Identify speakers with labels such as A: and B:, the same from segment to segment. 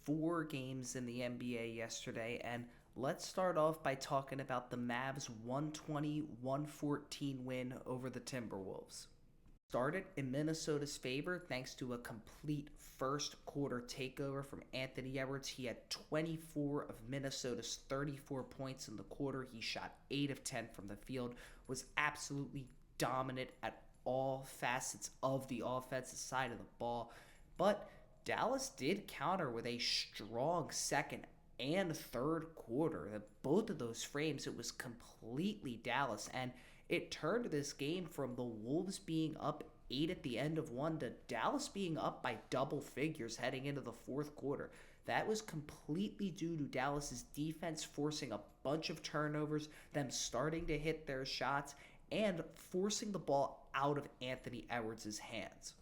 A: 4 games in the NBA yesterday, and let's start off by talking about the Mavs' 120-114 win over the Timberwolves. Started in Minnesota's favor thanks to a complete first quarter takeover from Anthony Edwards. He had 24 of Minnesota's 34 points in the quarter. He shot 8 of 10 from the field, was absolutely dominant at all facets of the offensive side of the ball. But Dallas did counter with a strong second and third quarter. Both of those frames, it was completely Dallas, and it turned this game from the Wolves being up 8 at the end of one to Dallas being up by double figures heading into the fourth quarter. That was completely due to Dallas's defense forcing a bunch of turnovers, them starting to hit their shots, and forcing the ball out of Anthony Edwards' hands.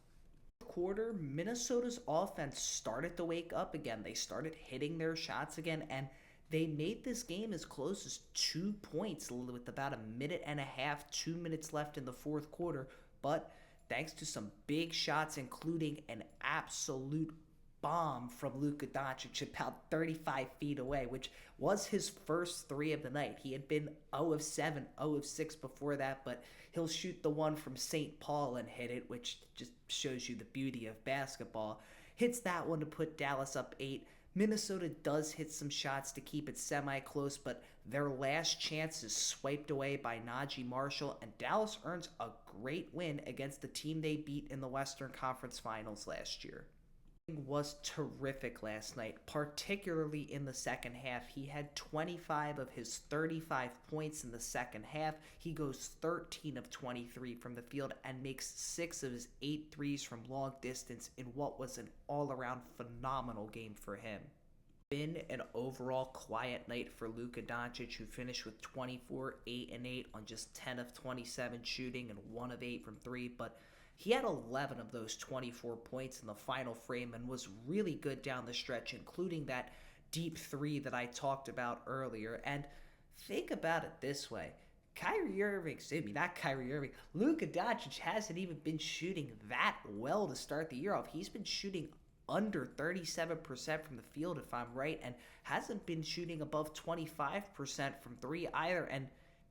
A: Quarter, Minnesota's offense started to wake up again. They started hitting their shots again, and they made this game as close as 2 points with about a minute and a half, 2 minutes left in the fourth quarter. But thanks to some big shots, including an absolute bomb from Luka Doncic about 35 feet away, which was his first three of the night. He had been 0 of 7, 0 of 6 before that, but he'll shoot the one from St. Paul and hit it, which just shows you the beauty of basketball. Hits that one to put Dallas up 8. Minnesota does hit some shots to keep it semi-close, but their last chance is swiped away by Najee Marshall, and Dallas earns a great win against the team they beat in the Western Conference Finals last year. Was terrific last night, particularly in the second half. He had 25 of his 35 points in the second half. He goes 13 of 23 from the field and makes 6 of his 8 threes from long distance in what was an all-around phenomenal game for him. Been an overall quiet night for Luka Doncic, who finished with 24, 8 and 8 on just 10 of 27 shooting and 1 of 8 from 3, but he had 11 of those 24 points in the final frame and was really good down the stretch, including that deep three that I talked about earlier. And think about it this way. Luka Doncic hasn't even been shooting that well to start the year off. He's been shooting under 37% from the field, if I'm right, and hasn't been shooting above 25% from three either. And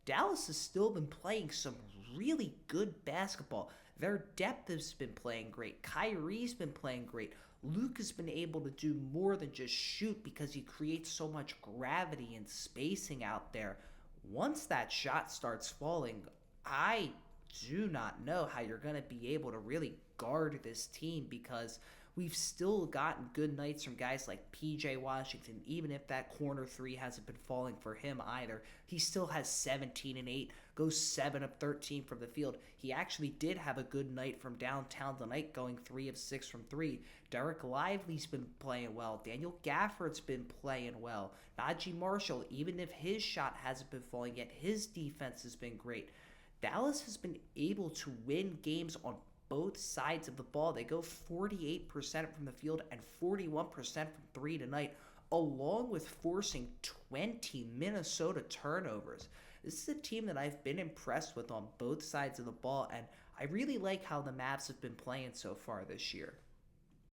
A: Dallas has still been playing some really good basketball. Their depth has been playing great. Kyrie's been playing great. Luka's been able to do more than just shoot because he creates so much gravity and spacing out there. Once that shot starts falling, I do not know how you're going to be able to really guard this team, because we've still gotten good nights from guys like PJ Washington. Even if that corner three hasn't been falling for him either, he still has 17 and 8, goes 7 of 13 from the field. He actually did have a good night from downtown tonight, going 3 of 6 from 3. Derek Lively's been playing well. Daniel Gafford's been playing well. Najee Marshall, even if his shot hasn't been falling yet, his defense has been great. Dallas has been able to win games on both sides of the ball. They go 48% from the field and 41% from three tonight, along with forcing 20 Minnesota turnovers. This is a team that I've been impressed with on both sides of the ball, and I really like how the Mavs have been playing so far this year.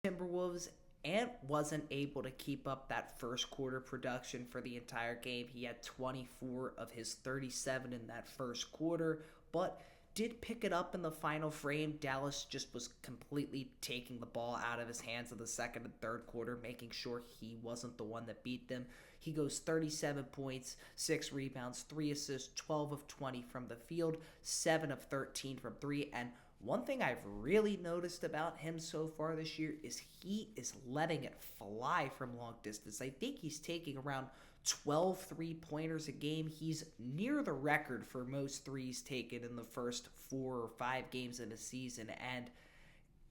A: Timberwolves, Ant wasn't able to keep up that first quarter production for the entire game. He had 24 of his 37 in that first quarter, but did pick it up in the final frame. Dallas just was completely taking the ball out of his hands in the second and third quarter, making sure he wasn't the one that beat them. He goes 37 points, 6 rebounds, 3 assists, 12 of 20 from the field, 7 of 13 from 3. And one thing I've really noticed about him so far this year is he is letting it fly from long distance. I think he's taking around 12 three-pointers a game. He's near the record for most threes taken in the first 4 or 5 games in a season, and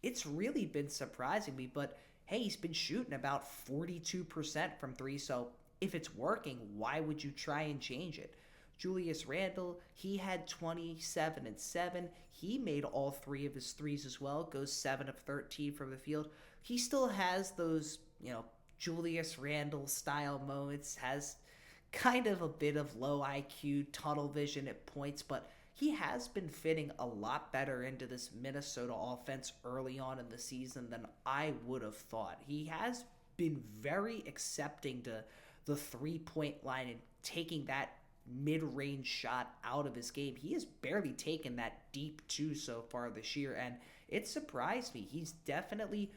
A: it's really been surprising me. But hey, he's been shooting about 42% from 3, so if it's working, why would you try and change it? Julius Randle, he had 27 and 7. He made all 3 of his threes as well, goes 7 of 13 from the field. He still has those, Julius Randle style moments, has kind of a bit of low IQ tunnel vision at points, but he has been fitting a lot better into this Minnesota offense early on in the season than I would have thought. He has been very accepting to the 3-point line and taking that mid-range shot out of his game. He has barely taken that deep two so far this year, and it surprised me. He's definitely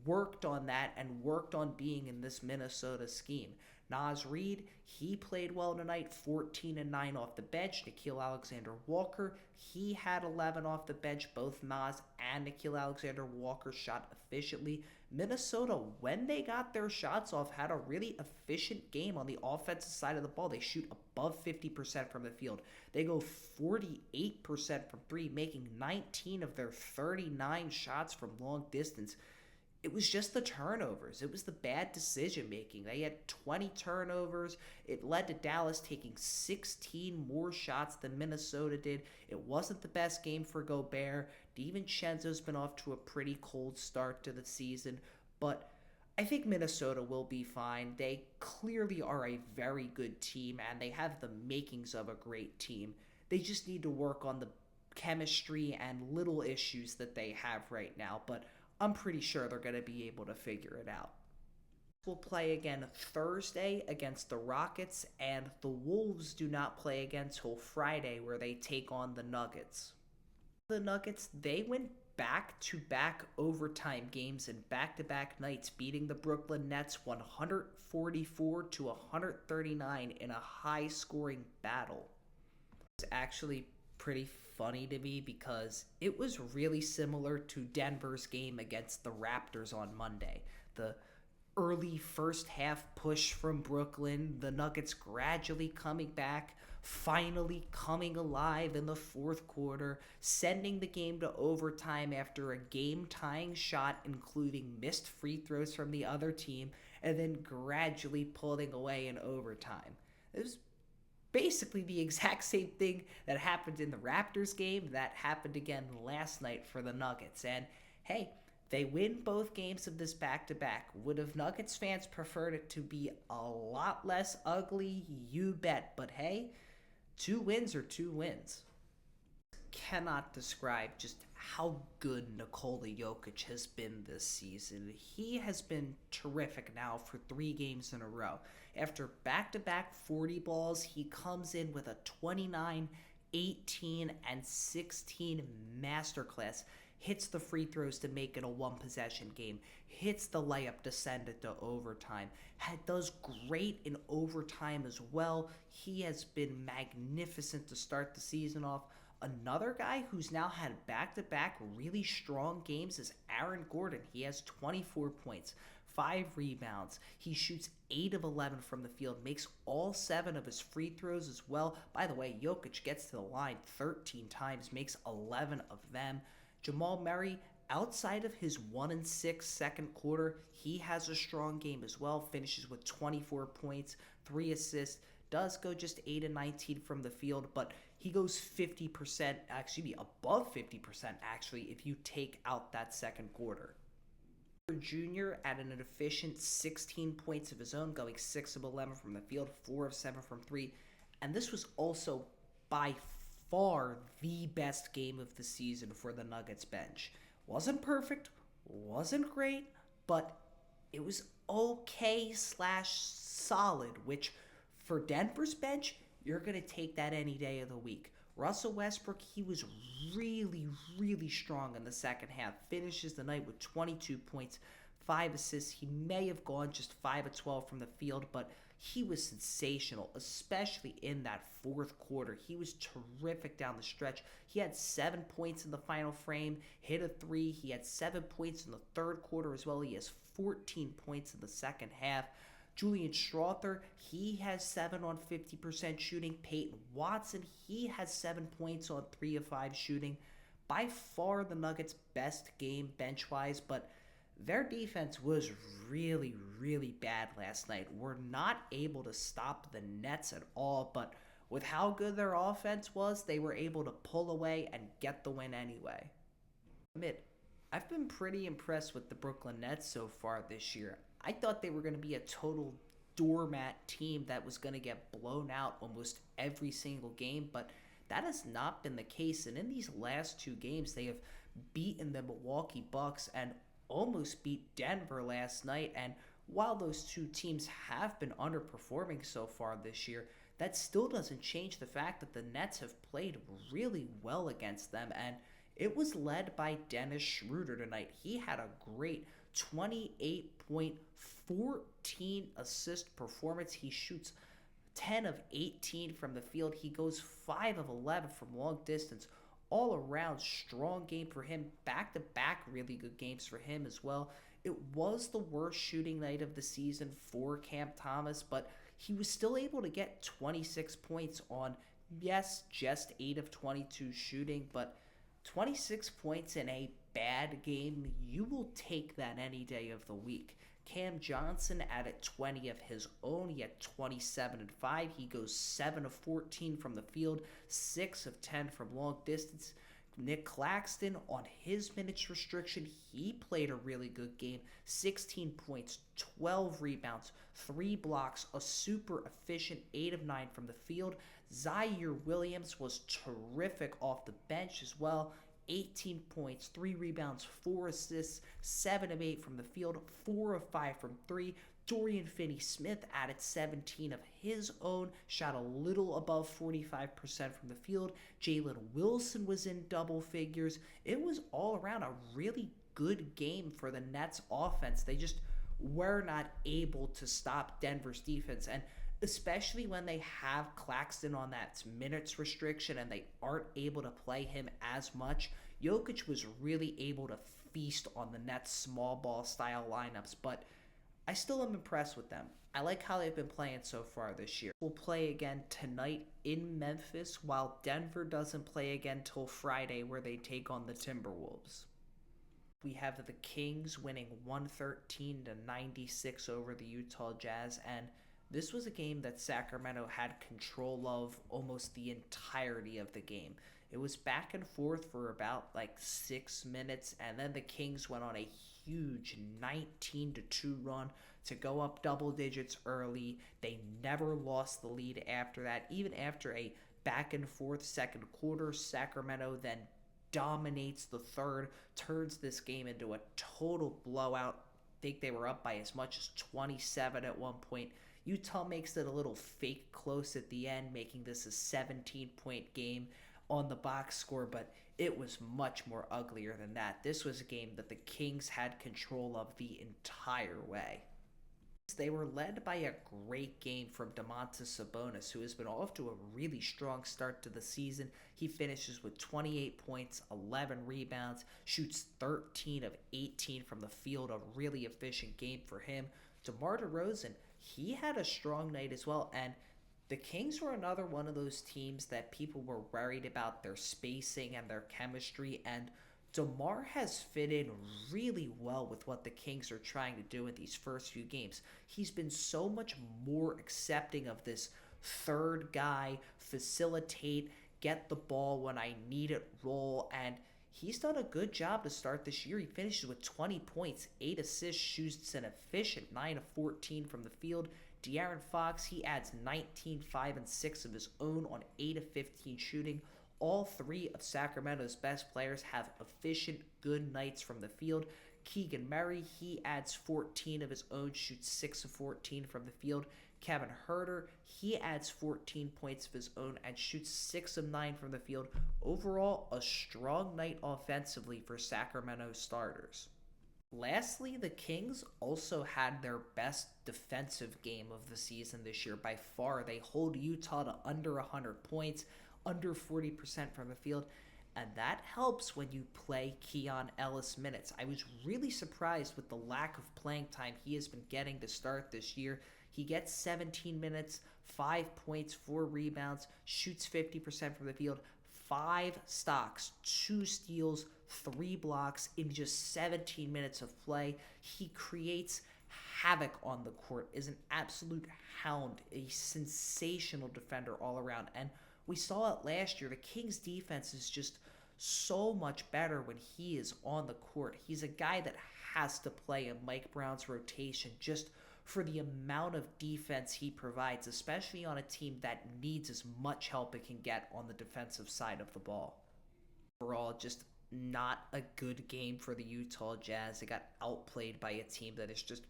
A: worked on that and worked on being in this Minnesota scheme. Naz Reid, he played well tonight, 14 and 9 off the bench. Nickeil Alexander-Walker, he had 11 off the bench. Both Naz and Nickeil Alexander-Walker shot efficiently. Minnesota, when they got their shots off, had a really efficient game on the offensive side of the ball. They shoot above 50% from the field. They go 48% from three, making 19 of their 39 shots from long distance. It was just the turnovers. It was the bad decision making. They had 20 turnovers. It led to Dallas taking 16 more shots than Minnesota did. It wasn't the best game for Gobert. DiVincenzo's been off to a pretty cold start to the season, but I think Minnesota will be fine. They clearly are a very good team, and they have the makings of a great team. They just need to work on the chemistry and little issues that they have right now, but I'm pretty sure they're going to be able to figure it out. We'll play again Thursday against the Rockets, and the Wolves do not play again till Friday, where they take on the Nuggets. The Nuggets, they went back-to-back overtime games and back-to-back nights, beating the Brooklyn Nets 144-139 in a high-scoring battle. It was actually pretty funny to me because it was really similar to Denver's game against the Raptors on Monday. The early first half push from Brooklyn, the Nuggets gradually coming back, finally coming alive in the fourth quarter, sending the game to overtime after a game-tying shot, including missed free throws from the other team, and then gradually pulling away in overtime. It was basically the exact same thing that happened in the Raptors game that happened again last night for the Nuggets. And hey, they win both games of this back-to-back. Would have Nuggets fans preferred it to be a lot less ugly? You bet. But hey, 2 wins are 2 wins. Cannot describe just how good Nikola Jokic has been this season. He has been terrific now for 3 games in a row. After back-to-back 40 balls, he comes in with a 29, 18, and 16 masterclass. Hits the free throws to make it a 1-possession game. Hits the layup to send it to overtime. Does great in overtime as well. He has been magnificent to start the season off. Another guy who's now had back-to-back really strong games is Aaron Gordon. He has 24 points, 5 rebounds. He shoots 8 of 11 from the field, makes all 7 of his free throws as well. By the way, Jokic gets to the line 13 times, makes 11 of them. Jamal Murray, outside of his 1-6 second quarter, he has a strong game as well. Finishes with 24 points, 3 assists. Does go just 8 and 19 from the field, but he goes 50%, actually above 50% actually, if you take out that second quarter. Jr. at an efficient 16 points of his own, going 6 of 11 from the field, 4 of 7 from 3. And this was also by far the best game of the season for the Nuggets bench. Wasn't perfect, wasn't great, but it was okay/solid, which for Denver's bench, you're going to take that any day of the week. Russell Westbrook, he was really, really strong in the second half. Finishes the night with 22 points, 5 assists. He may have gone just 5 of 12 from the field, but he was sensational, especially in that fourth quarter. He was terrific down the stretch. He had 7 points in the final frame, hit a 3. He had 7 points in the third quarter as well. He has 14 points in the second half. Julian Strawther, he has 7 on 50% shooting. Peyton Watson, he has 7 points on 3 of 5 shooting. By far the Nuggets' best game bench-wise, but their defense was really, really bad last night. We're not able to stop the Nets at all, but with how good their offense was, they were able to pull away and get the win anyway. I've been pretty impressed with the Brooklyn Nets so far this year. I thought they were going to be a total doormat team that was going to get blown out almost every single game, but that has not been the case. And in these last 2 games, they have beaten the Milwaukee Bucks and almost beat Denver last night and while those two teams have been underperforming so far this year, that still doesn't change the fact that the Nets have played really well against them, and it was led by Dennis Schroeder tonight. He had a great 28 point, 14 assist performance. He shoots 10 of 18 from the field. He goes 5 of 11 from long distance. All around strong game for him. Back to back really good games for him as well. It was the worst shooting night of the season for Cam Thomas, but he was still able to get 26 points on, yes, just 8 of 22 shooting, but 26 points in a bad game, you will take that any day of the week. Cam Johnson added 20 of his own. He had 27 and 5. He goes 7 of 14 from the field, 6 of 10 from long distance. Nick Claxton, on his minutes restriction, he played a really good game. 16 points, 12 rebounds, 3 blocks, a super efficient 8 of 9 from the field. Zaire Williams was terrific off the bench as well. 18 points, 3 rebounds, 4 assists, 7 of 8 from the field, 4 of 5 from 3. Dorian Finney-Smith added 17 of his own, shot a little above 45% from the field. Jalen Wilson was in double figures. It was all around a really good game for the Nets offense. They just were not able to stop Denver's defense, and especially when they have Claxton on that minutes restriction and they aren't able to play him as much, Jokic was really able to feast on the Nets' small ball style lineups, but I still am impressed with them. I like how they've been playing so far this year. We'll play again tonight in Memphis, while Denver doesn't play again till Friday, where they take on the Timberwolves. We have the Kings winning 113 to 96 over the Utah Jazz, and this was a game that Sacramento had control of almost the entirety of the game. It was back and forth for about 6 minutes, and then the Kings went on a huge 19-2 run to go up double digits early. They never lost the lead after that. Even after a back and forth second quarter, Sacramento then dominates the third, turns this game into a total blowout. I think they were up by as much as 27 at one point. Utah makes it a little fake close at the end, making this a 17-point game on the box score, but it was much more uglier than that. This was a game that the Kings had control of the entire way. They were led by a great game from Domantas Sabonis, who has been off to a really strong start to the season. He finishes with 28 points, 11 rebounds, shoots 13 of 18 from the field, a really efficient game for him. DeMar DeRozan, he had a strong night as well, and the Kings were another one of those teams that people were worried about their spacing and their chemistry, and DeMar has fit in really well with what the Kings are trying to do in these first few games. He's been so much more accepting of this third guy, facilitate, get the ball when I need it, roll, and he's done a good job to start this year. He finishes with 20 points, 8 assists, shoots an efficient 9 of 14 from the field. De'Aaron Fox, he adds 19, 5, and 6 of his own on 8 of 15 shooting. All 3 of Sacramento's best players have efficient, good nights from the field. Keegan Murray, he adds 14 of his own, shoots 6 of 14 from the field. Kevin Huerter, he adds 14 points of his own and shoots 6 of 9 from the field. Overall, a strong night offensively for Sacramento starters. Lastly, the Kings also had their best defensive game of the season this year by far. They hold Utah to under 100 points, under 40% from the field, and that helps when you play Keon Ellis minutes. I was really surprised with the lack of playing time he has been getting to start this year. He gets 17 minutes, 5 points, 4 rebounds, shoots 50% from the field, 5 stocks, 2 steals, 3 blocks in just 17 minutes of play. He creates havoc on the court, is an absolute hound, a sensational defender all around. And we saw it last year. The Kings defense is just so much better when he is on the court. He's a guy that has to play in Mike Brown's rotation just for the amount of defense he provides, especially on a team that needs as much help it can get on the defensive side of the ball. Overall, just not a good game for the Utah Jazz. They got outplayed by a team that is just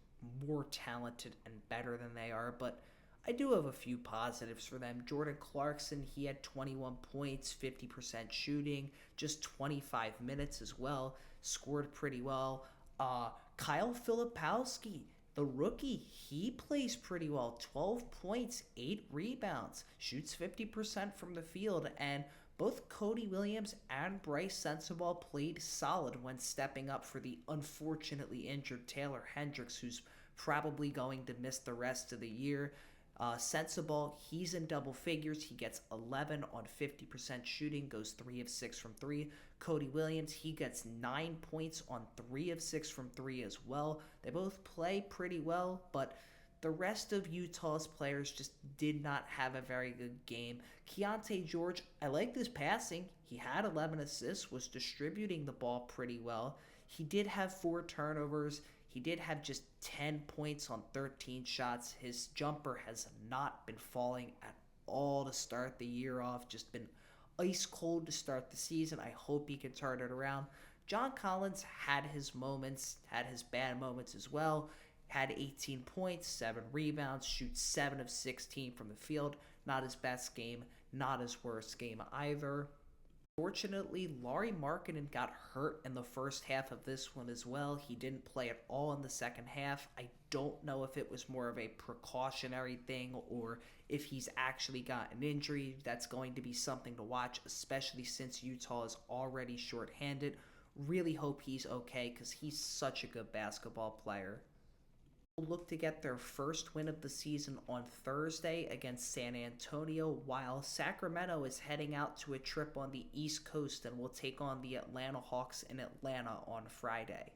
A: more talented and better than they are, but I do have a few positives for them. Jordan Clarkson, he had 21 points, 50% shooting, just 25 minutes as well, scored pretty well. Kyle Filipowski, the rookie, he plays pretty well. 12 points, 8 rebounds, shoots 50% from the field, and both Cody Williams and Bryce Sensabaugh played solid when stepping up for the unfortunately injured Taylor Hendricks, who's probably going to miss the rest of the year. Sensabaugh, he's in double figures. He gets 11 on 50% shooting, goes 3 of 6 from 3. Cody Williams, he gets 9 points on 3 of 6 from 3 as well. They both play pretty well, but the rest of Utah's players just did not have a very good game. Keontae George, I like this passing. He had 11 assists, was distributing the ball pretty well. He did have 4 turnovers. He did have just 10 points on 13 shots. His jumper has not been falling at all to start the year off. Just been ice cold to start the season. I hope he can turn it around. John Collins had his moments, had his bad moments as well. Had 18 points, 7 rebounds, shoots 7 of 16 from the field. Not his best game, not his worst game either. Fortunately, Lauri Markkanen got hurt in the first half of this one as well. He didn't play at all in the second half. I don't know if it was more of a precautionary thing or if he's actually got an injury. That's going to be something to watch, especially since Utah is already shorthanded. Really hope he's okay because he's such a good basketball player. Look to get their first win of the season on Thursday against San Antonio, while Sacramento is heading out to a trip on the East Coast and will take on the Atlanta Hawks in Atlanta on Friday.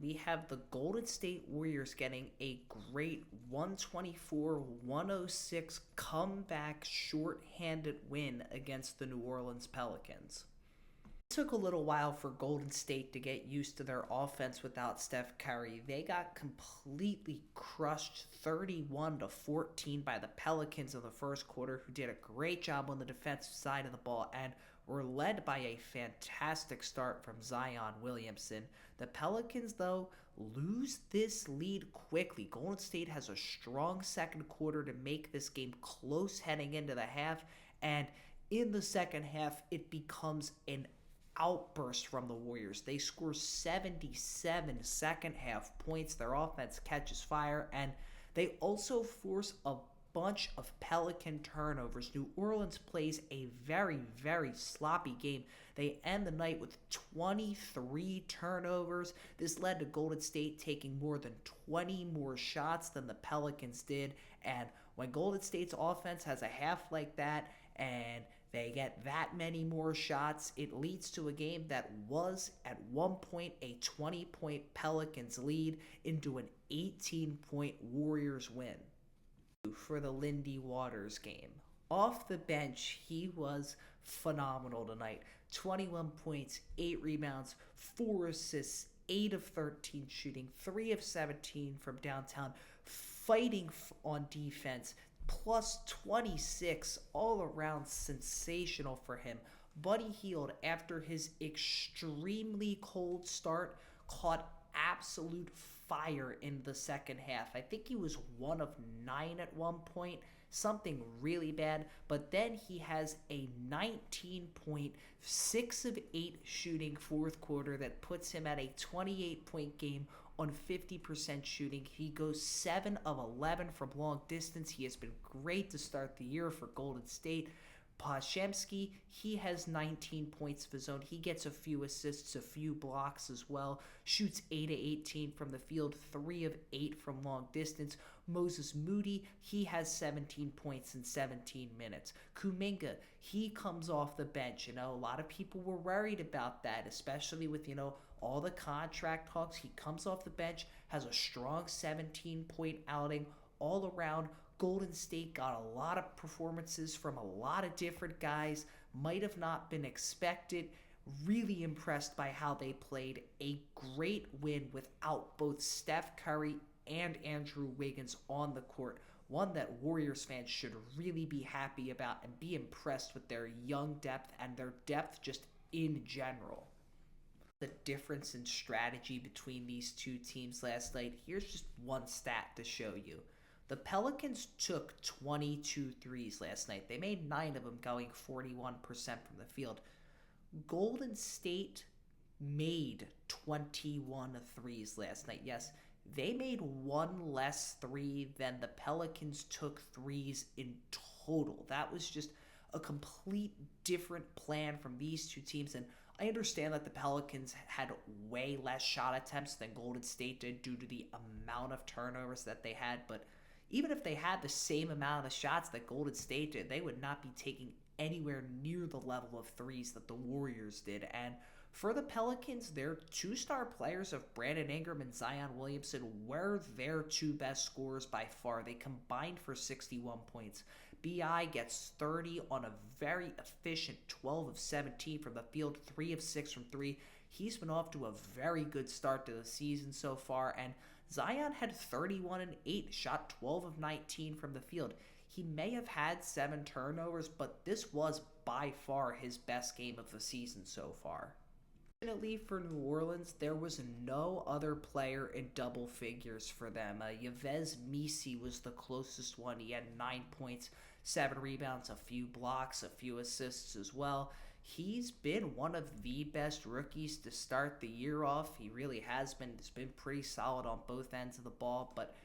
A: We have the Golden State Warriors getting a great 124-106 comeback shorthanded win against the New Orleans Pelicans. It took a little while for Golden State to get used to their offense without Steph Curry. They got completely crushed 31-14 by the Pelicans in the first quarter, who did a great job on the defensive side of the ball and were led by a fantastic start from Zion Williamson. The Pelicans, though, lose this lead quickly. Golden State has a strong second quarter to make this game close heading into the half, and in the second half, it becomes an outburst from the Warriors. They score 77 second half points. Their offense catches fire, and they also force a bunch of Pelican turnovers. New Orleans plays a very, very sloppy game. They end the night with 23 turnovers. This led to Golden State taking more than 20 more shots than the Pelicans did, and when Golden State's offense has a half like that and they get that many more shots, it leads to a game that was at one point a 20-point Pelicans lead into an 18-point Warriors win. For the Lindy Waters game, off the bench, he was phenomenal tonight. 21 points, 8 rebounds, 4 assists, 8 of 13 shooting, 3 of 17 from downtown, fighting on defense, plus 26, all around sensational for him. Buddy Hield, after his extremely cold start, caught absolute fire in the second half. I think he was 1 of 9 at one point, something really bad, but then he has a 19-point, 6 of 8 shooting fourth quarter that puts him at a 28-point game on 50% shooting. He goes 7 of 11 from long distance. He has been great to start the year for Golden State. Podziemski, he has 19 points of his own. He gets a few assists, a few blocks as well. Shoots 8 of 18 from the field, 3 of 8 from long distance. Moses Moody, he has 17 points in 17 minutes. Kuminga, he comes off the bench. A lot of people were worried about that, especially with, all the contract talks. He comes off the bench, has a strong 17-point outing all around. Golden State got a lot of performances from a lot of different guys. Might have not been expected. Really impressed by how they played. A great win without both Steph Curry and Andrew Wiggins on the court. One that Warriors fans should really be happy about and be impressed with their young depth and their depth just in general. The difference in strategy between these two teams last night. Here's just one stat to show you. The Pelicans took 22 threes last night. They made 9 of them, going 41% from the field. Golden State made 21 threes last night. Yes, they made one less three than the Pelicans took threes in total. That was just a complete different plan from these two teams. And I understand that the Pelicans had way less shot attempts than Golden State did due to the amount of turnovers that they had. But even if they had the same amount of shots that Golden State did, they would not be taking anywhere near the level of threes that the Warriors did. And for the Pelicans, their two-star players of Brandon Ingram and Zion Williamson were their two best scorers by far. They combined for 61 points. BI gets 30 on a very efficient 12 of 17 from the field, 3 of 6 from 3. He's been off to a very good start to the season so far, and Zion had 31 and 8, shot 12 of 19 from the field. He may have had 7 turnovers, but this was by far his best game of the season so far. Fortunately for New Orleans, there was no other player in double figures for them. Yves Missi was the closest one. He had 9 points, 7 rebounds, a few blocks, a few assists as well. He's been one of the best rookies to start the year off. He really has been. He's been pretty solid on both ends of the ball, but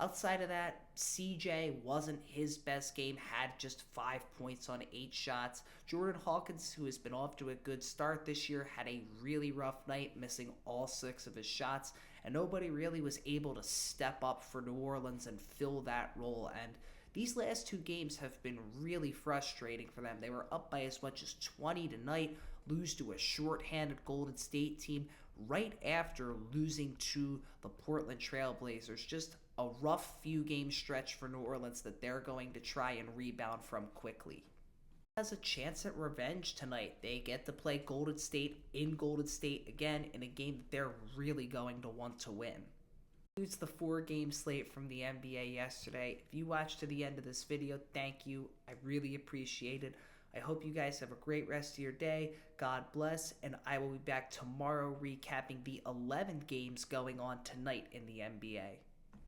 A: outside of that, CJ wasn't his best game, had just 5 points on 8 shots. Jordan Hawkins, who has been off to a good start this year, had a really rough night, missing all 6 of his shots, and nobody really was able to step up for New Orleans and fill that role. And these last 2 games have been really frustrating for them. They were up by as much as 20 tonight, lose to a shorthanded Golden State team right after losing to the Portland Trail Blazers. Just a rough few game stretch for New Orleans that they're going to try and rebound from quickly. Has a chance at revenge tonight. They get to play Golden State in Golden State again in a game that they're really going to want to win. It's the 4-game slate from the NBA yesterday. If you watched to the end of this video, thank you. I really appreciate it. I hope you guys have a great rest of your day. God bless, and I will be back tomorrow recapping the 11 games going on tonight in the NBA.